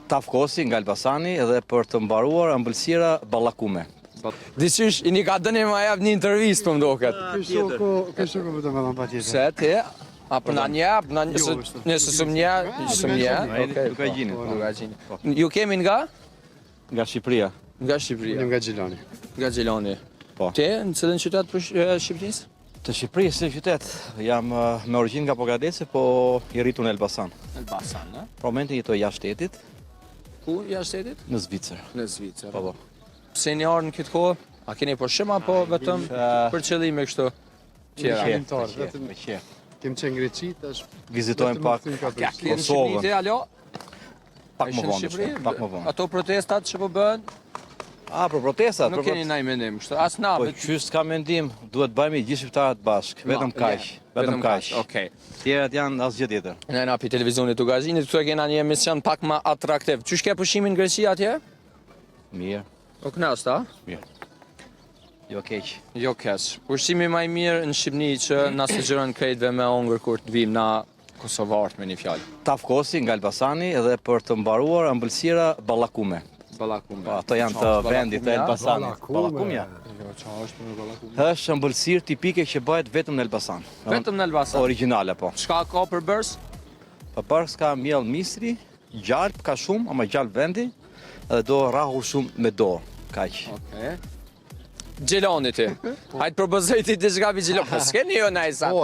Tafkosi nga Elbasani edhe për të mbaruar ëmbëlsira ballakume. Diqysh, i një ka dëni ma jap një intervjist për mdoket. Kështu ku të më dhëmë pa tjetër. Se ti? A për në një, nëse sëm një, Nuk e gjini. Ju kemi nga? Nga Shqipëria. Nga Shqipëria. Nga Gjilani. Nga Gjilani. Po. Ti, në cilën qytet për Shqipërisë? Të Shqipërisë, në qytet. Jam me origjinë nga Pogadeci, po i rritur në Elbasan. Elbasan, ne? Për momentin jetoj jashtë shtetit, Ku jashtë shtetit? në Zvicër. Në Zvicër. Po. Pse një orë në këtë kohë? A keni përshim apo vetëm për qëllime kështu? Tjera. Kem qenë Greqi, tash Vizitojmë pak Kosovën. Alo? Pak më vonë. Pak më vonë. Ato protestat që po bëhen, Për protestat. nuk keni ndaj mendim kështu. As na. Po qysh s'ka mendim, duhet bëjmë gjithë shqiptarët bashkë, vetëm kaq. Vetëm kaq. Okej. Tjerat janë asgjë tjetër. Ne na pi televizionit të gazinit, këtu e kena një emision pak më atraktiv. Qysh ke pushimin në Greqi atje? Mirë, O knast, a? mirë. Jo keq. Jo keq. Pushimi më i mirë në Shqipëni që na sugjeron krejtëve me hongër kur të vim na kosovarët me një fjalë. Tafkosi nga Elbasani edhe për të mbaruar ëmbëlsira ballakume. Ballakum. Po ato janë të vendit të Elbasanit. Ballakumja. Jo, çfarë është me ballakum? Është ëmbëlsirë tipike që bëhet vetëm në Elbasan. Vetëm në Elbasan. Origjinale po. Çka ka për bërs? Përpars ka miell misri, gjalp ka shumë, ama gjalp vendi, edhe do rrahur shumë me dorë. Kaq. Okej. Gjeloni ti. Hajtë përbëzoj ti diçka për gjeloni. Po s'keni jo najsa. Po,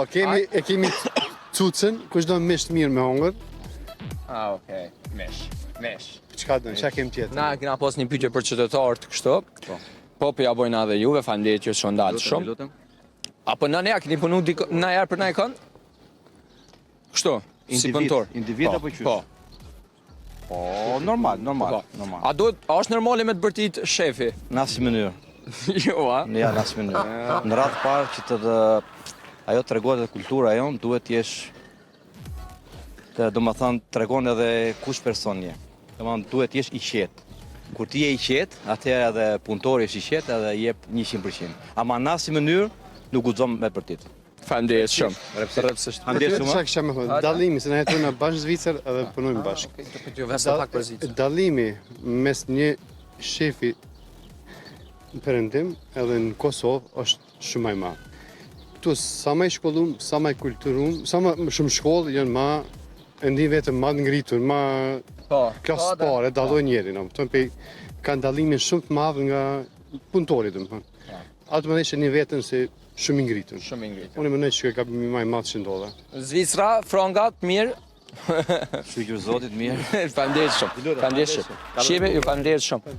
kemi cucën, kush do misht mirë me hongër. Okej. Mesh. Çka do, çka kem tjetër? Na kena pas një pyetje për qytetarët kështu. Po ja bojnë edhe juve, faleminderit që është ndalë shumë. Lutem. Apo në ne a keni punu na herë për na e kënd? Kështu, si punëtor. Individ apo qysh? Po. Po, normal. A është normale me të bërtit shefi? Në asnjë mënyrë. Jo, a? Në janë asnjë mënyrë. Në radhë parë që ajo tregon edhe kultura jon, duhet t'jesh domethënë tregon edhe kush person je. Domethënë duhet t'jesh i qetë. Kur ti je i qetë, atëherë edhe punëtori është i qetë edhe jep 100%. Ama në asnjë mënyrë nuk guxon me bërtit. Faleminderit shumë. Rrepsisht. Çka kisha më thënë? Dallimi, se ne jetojmë bashkë në Zvicër edhe punojmë bashkë. Ju vesa pak për zitë. Dallimi mes një shefi në Perëndim edhe në Kosovë është shumë më i madh. Ktu sa më i shkollum, sa më i kulturum, sa më shumë shkollë janë më e ndi vetëm më të ngritur, më klasë pare, dallojnë njerin, kanë dallimin shumë të madh nga punëtori, domethënë. Ato më thënë një vetën se shumë i ngritur. Shumë i ngritur. Unë mendoj që ka më i madh që ndodha. Zvicra, frongat, mirë. Shujgjur zotit mirë. Faleminderit shumë. Faleminderit shumë. Shive, ju faleminderit shumë.